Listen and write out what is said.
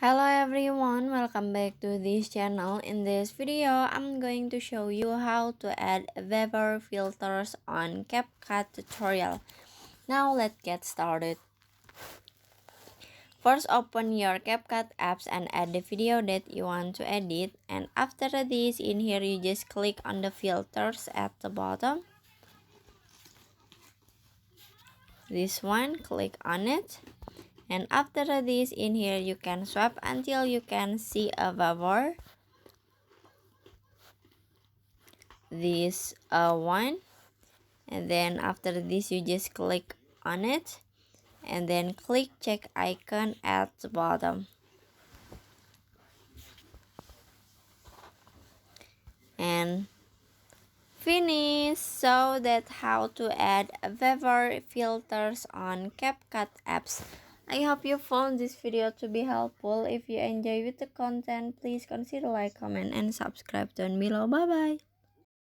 Hello everyone, welcome back to this channel. In this video, I'm going to show you how to add bevel filters on CapCut tutorial. Now let's get started. First, open your CapCut apps and add the video that you want to edit. And after this, in here you just click on the filters at the bottom. This one, click on it. And after this, in here you can swipe until you can see a bevel. This one, and then after this you just click on it and then click check icon at the bottom and finish. So that's how to add bevel filters on CapCut apps. I hope you found this video to be helpful. If you enjoy with the content, please consider like, comment, and subscribe down below. Bye bye.